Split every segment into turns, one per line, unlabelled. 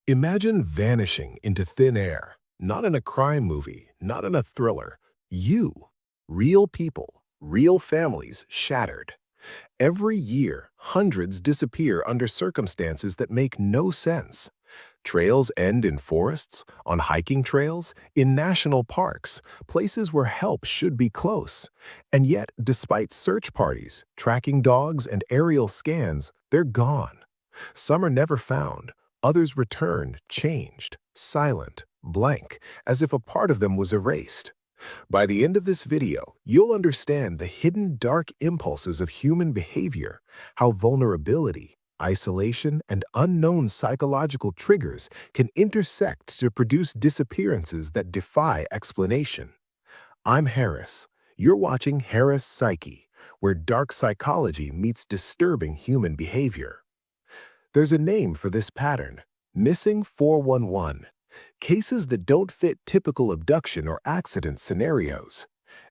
Imagine vanishing into thin air, not in a crime movie, not in a thriller. You, real people, real families shattered. Every year, hundreds disappear under circumstances that make no sense. Trails end in forests, on hiking trails, in national parks, places where help should be close. And yet, despite search parties, tracking dogs, and aerial scans, they're gone. Some are never found, others return changed, silent, blank, as if a part of them was erased. By the end of this video, you'll understand the hidden dark impulses of human behavior, how vulnerability, isolation, and unknown psychological triggers can intersect to produce disappearances that defy explanation. I'm Haris. You're watching Haris Psyche, where dark psychology meets disturbing human behavior. There's a name for this pattern: missing 411. Cases that don't fit typical abduction or accident scenarios.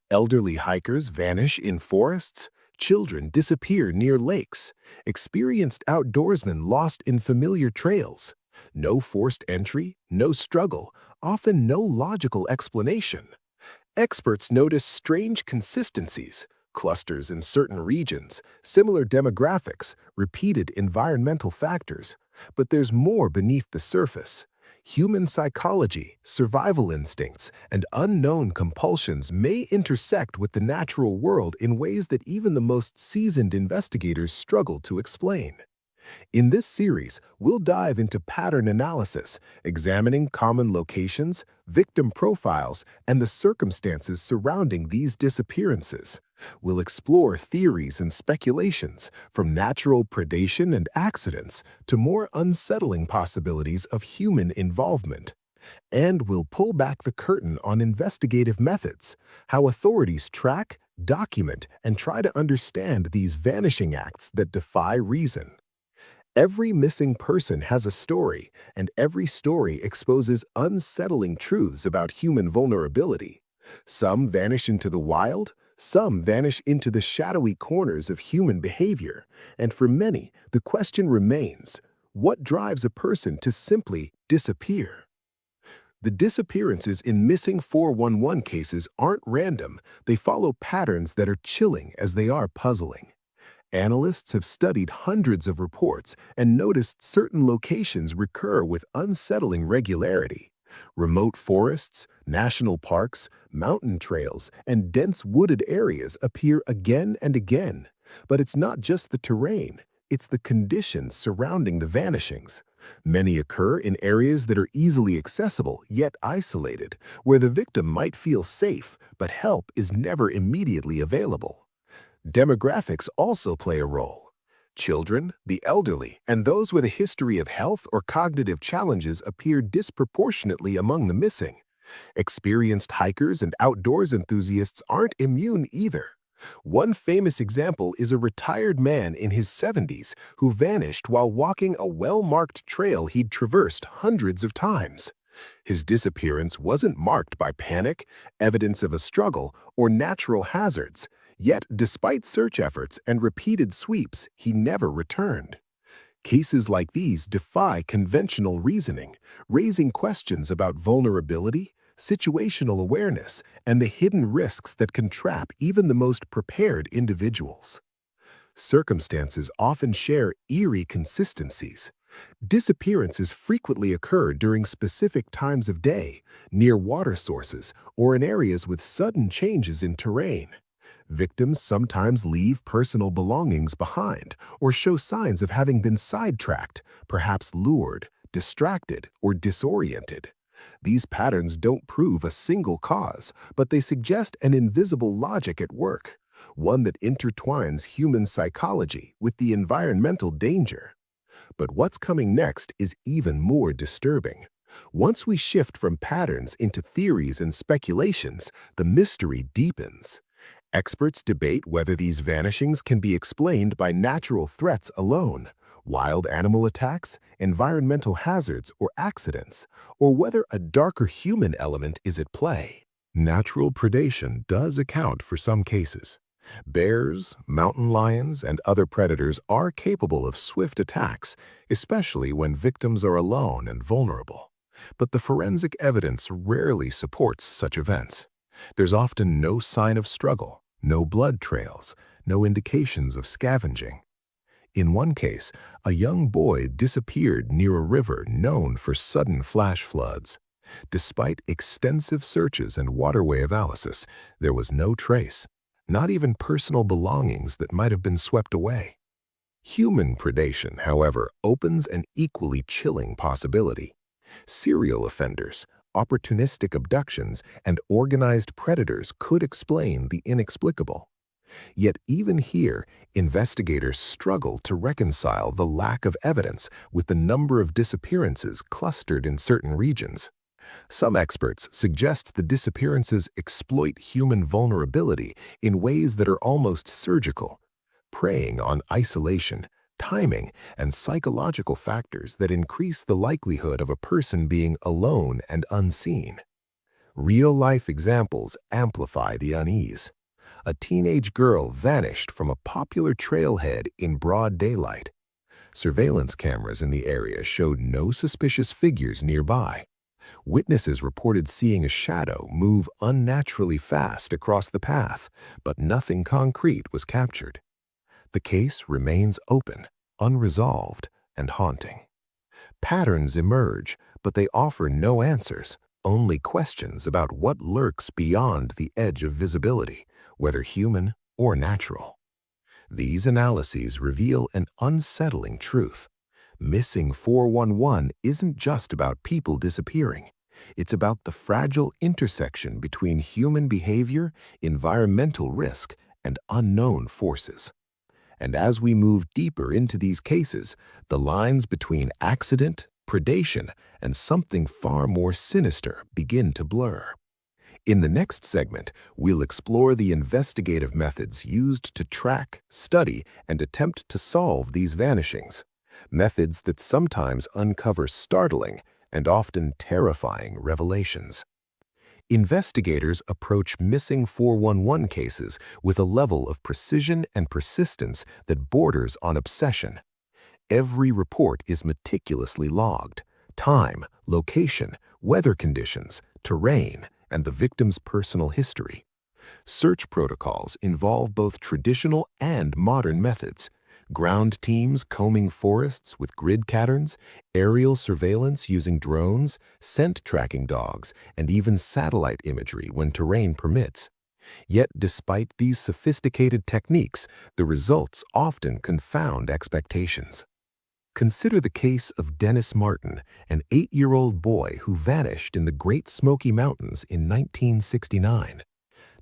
Elderly hikers vanish in forests, children disappear near lakes, experienced outdoorsmen lost in familiar trails. No forced entry, no struggle, often no logical explanation. Experts notice strange consistencies, clusters in certain regions, similar demographics, repeated environmental factors. But there's more beneath the surface. Human psychology, survival instincts, and unknown compulsions may intersect with the natural world in ways that even the most seasoned investigators struggle to explain. In this series, we'll dive into pattern analysis, examining common locations, victim profiles, and the circumstances surrounding these disappearances. We'll explore theories and speculations, from natural predation and accidents to more unsettling possibilities of human involvement. And we'll pull back the curtain on investigative methods, how authorities track, document, and try to understand these vanishing acts that defy reason. Every missing person has a story, and every story exposes unsettling truths about human vulnerability. Some vanish into the wild, some vanish into the shadowy corners of human behavior, and for many, the question remains: what drives a person to simply disappear? The disappearances in missing 411 cases aren't random, they follow patterns that are chilling as they are puzzling. Analysts have studied hundreds of reports and noticed certain locations recur with unsettling regularity. Remote forests, national parks, mountain trails, and dense wooded areas appear again and again. But it's not just the terrain, it's the conditions surrounding the vanishings. Many occur in areas that are easily accessible yet isolated, where the victim might feel safe, but help is never immediately available. Demographics also play a role. Children, the elderly, and those with a history of health or cognitive challenges appear disproportionately among the missing. Experienced hikers and outdoors enthusiasts aren't immune either. One famous example is a retired man in his 70s who vanished while walking a well-marked trail he'd traversed hundreds of times. His disappearance wasn't marked by panic, evidence of a struggle, or natural hazards. Yet, despite search efforts and repeated sweeps, he never returned. Cases like these defy conventional reasoning, raising questions about vulnerability, situational awareness, and the hidden risks that can trap even the most prepared individuals. Circumstances often share eerie consistencies. Disappearances frequently occur during specific times of day, near water sources, or in areas with sudden changes in terrain. Victims sometimes leave personal belongings behind or show signs of having been sidetracked, perhaps lured, distracted, or disoriented. These patterns don't prove a single cause, but they suggest an invisible logic at work, one that intertwines human psychology with the environmental danger. But what's coming next is even more disturbing. Once we shift from patterns into theories and speculations, the mystery deepens. Experts debate whether these vanishings can be explained by natural threats alone, wild animal attacks, environmental hazards, or accidents, or whether a darker human element is at play. Natural predation does account for some cases. Bears, mountain lions, and other predators are capable of swift attacks, especially when victims are alone and vulnerable. But the forensic evidence rarely supports such events. There's often no sign of struggle, no blood trails, no indications of scavenging. In one case, a young boy disappeared near a river known for sudden flash floods. Despite extensive searches and waterway analysis, there was no trace, not even personal belongings that might have been swept away. Human predation, however, opens an equally chilling possibility. Serial offenders, opportunistic abductions, and organized predators could explain the inexplicable. Yet even here, investigators struggle to reconcile the lack of evidence with the number of disappearances clustered in certain regions. Some experts suggest the disappearances exploit human vulnerability in ways that are almost surgical, preying on isolation, timing, and psychological factors that increase the likelihood of a person being alone and unseen. Real-life examples amplify the unease. A teenage girl vanished from a popular trailhead in broad daylight. Surveillance cameras in the area showed no suspicious figures nearby. Witnesses reported seeing a shadow move unnaturally fast across the path, but nothing concrete was captured. The case remains open, unresolved, and haunting. Patterns emerge, but they offer no answers, only questions about what lurks beyond the edge of visibility, whether human or natural. These analyses reveal an unsettling truth. Missing 411 isn't just about people disappearing. It's about the fragile intersection between human behavior, environmental risk, and unknown forces. And as we move deeper into these cases, the lines between accident, predation, and something far more sinister begin to blur. In the next segment, we'll explore the investigative methods used to track, study, and attempt to solve these vanishings. Methods that sometimes uncover startling and often terrifying revelations. Investigators approach missing 411 cases with a level of precision and persistence that borders on obsession. Every report is meticulously logged: time, location, weather conditions, terrain, and the victim's personal history. Search protocols involve both traditional and modern methods: ground teams combing forests with grid patterns, aerial surveillance using drones, scent tracking dogs, and even satellite imagery when terrain permits. Yet despite these sophisticated techniques, the results often confound expectations. Consider the case of Dennis Martin, an 8-year-old boy who vanished in the Great Smoky Mountains in 1969.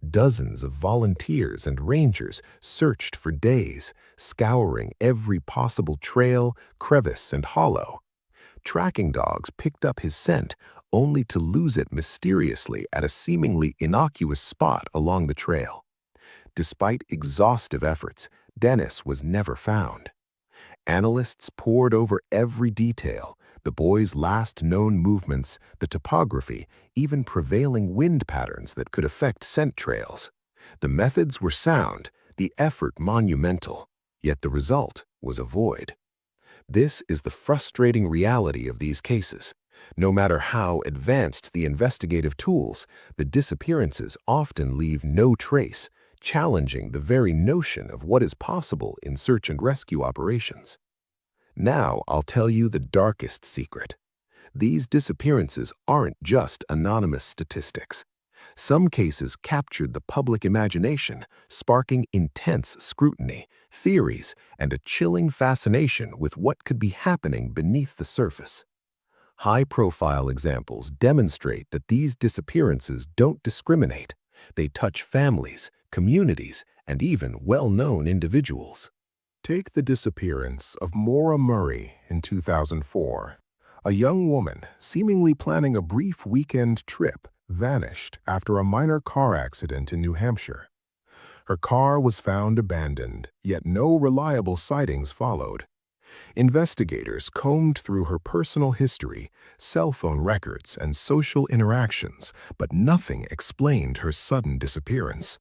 Dozens of volunteers and rangers searched for days, scouring every possible trail, crevice, and hollow. Tracking dogs picked up his scent, only to lose it mysteriously at a seemingly innocuous spot along the trail. Despite exhaustive efforts, Dennis was never found. Analysts pored over every detail: the boy's last known movements, the topography, even prevailing wind patterns that could affect scent trails. The methods were sound, the effort monumental, yet the result was a void. This is the frustrating reality of these cases. No matter how advanced the investigative tools, the disappearances often leave no trace, challenging the very notion of what is possible in search and rescue operations. Now I'll tell you the darkest secret. These disappearances aren't just anonymous statistics. Some cases captured the public imagination, sparking intense scrutiny, theories, and a chilling fascination with what could be happening beneath the surface. High-profile examples demonstrate that these disappearances don't discriminate. They touch families, communities, and even well-known individuals. Take the disappearance of Maura Murray in 2004. A young woman, seemingly planning a brief weekend trip, vanished after a minor car accident in New Hampshire. Her car was found abandoned, yet no reliable sightings followed. Investigators combed through her personal history, cell phone records, and social interactions, but nothing explained her sudden disappearance.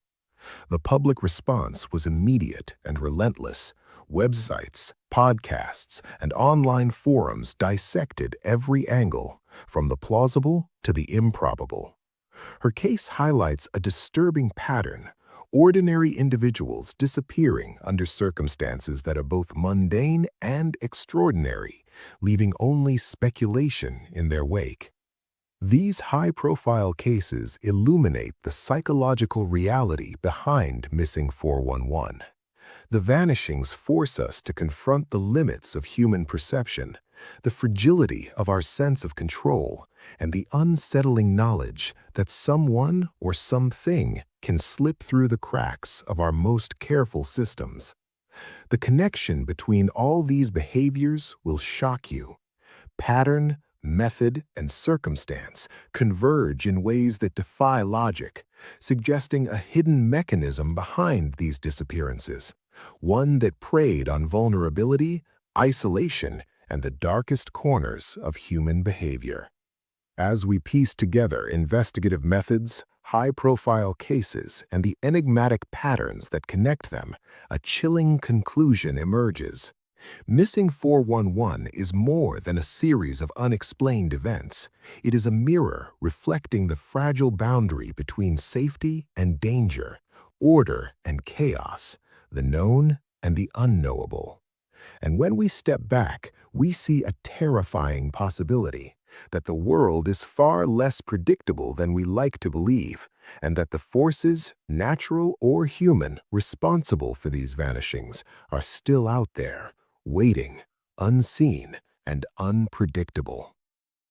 The public response was immediate and relentless. Websites, podcasts, and online forums dissected every angle, from the plausible to the improbable. Her case highlights a disturbing pattern: ordinary individuals disappearing under circumstances that are both mundane and extraordinary, leaving only speculation in their wake. These high-profile cases illuminate the psychological reality behind Missing 411. The vanishings force us to confront the limits of human perception, the fragility of our sense of control, and the unsettling knowledge that someone or something can slip through the cracks of our most careful systems. The connection between all these behaviors will shock you. Pattern, method, and circumstance converge in ways that defy logic, suggesting a hidden mechanism behind these disappearances, one that preyed on vulnerability, isolation, and the darkest corners of human behavior. As we piece together investigative methods, high-profile cases, and the enigmatic patterns that connect them, a chilling conclusion emerges. Missing 411 is more than a series of unexplained events. It is a mirror reflecting the fragile boundary between safety and danger, order and chaos, the known and the unknowable. And when we step back, we see a terrifying possibility: that the world is far less predictable than we like to believe, and that the forces, natural or human, responsible for these vanishings are still out there, waiting, unseen, and unpredictable.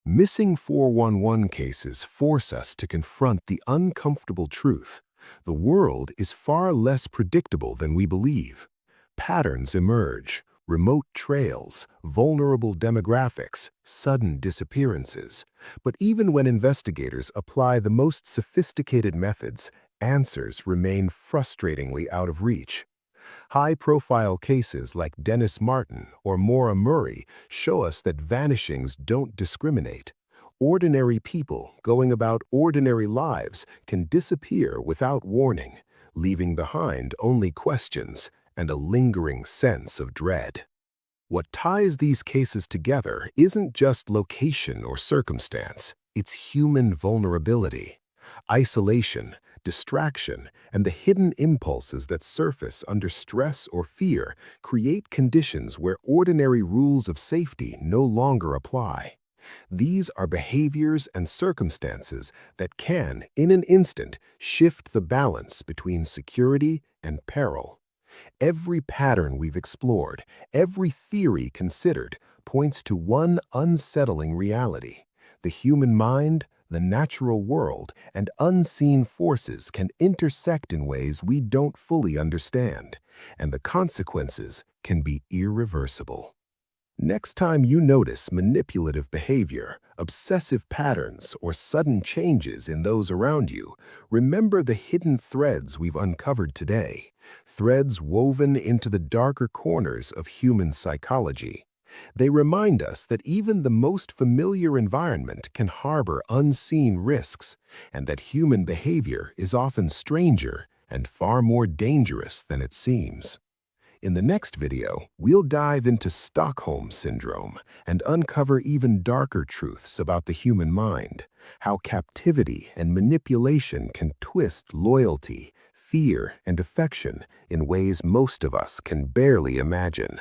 Missing 411 cases force us to confront the uncomfortable truth: the world is far less predictable than we believe. Patterns emerge: remote trails, vulnerable demographics, sudden disappearances. But even when investigators apply the most sophisticated methods, answers remain frustratingly out of reach. High-profile cases like Dennis Martin or Maura Murray show us that vanishings don't discriminate. Ordinary people going about ordinary lives can disappear without warning, leaving behind only questions and a lingering sense of dread. What ties these cases together isn't just location or circumstance, it's human vulnerability. Isolation, distraction, and the hidden impulses that surface under stress or fear create conditions where ordinary rules of safety no longer apply. These are behaviors and circumstances that can, in an instant, shift the balance between security and peril. Every pattern we've explored, every theory considered, points to one unsettling reality: the human mind, the natural world, and unseen forces can intersect in ways we don't fully understand, and the consequences can be irreversible. Next time you notice manipulative behavior, obsessive patterns, or sudden changes in those around you, remember the hidden threads we've uncovered today, threads woven into the darker corners of human psychology. They remind us that even the most familiar environment can harbor unseen risks, and that human behavior is often stranger and far more dangerous than it seems. In the next video, we'll dive into Stockholm Syndrome and uncover even darker truths about the human mind, how captivity and manipulation can twist loyalty, fear, and affection in ways most of us can barely imagine.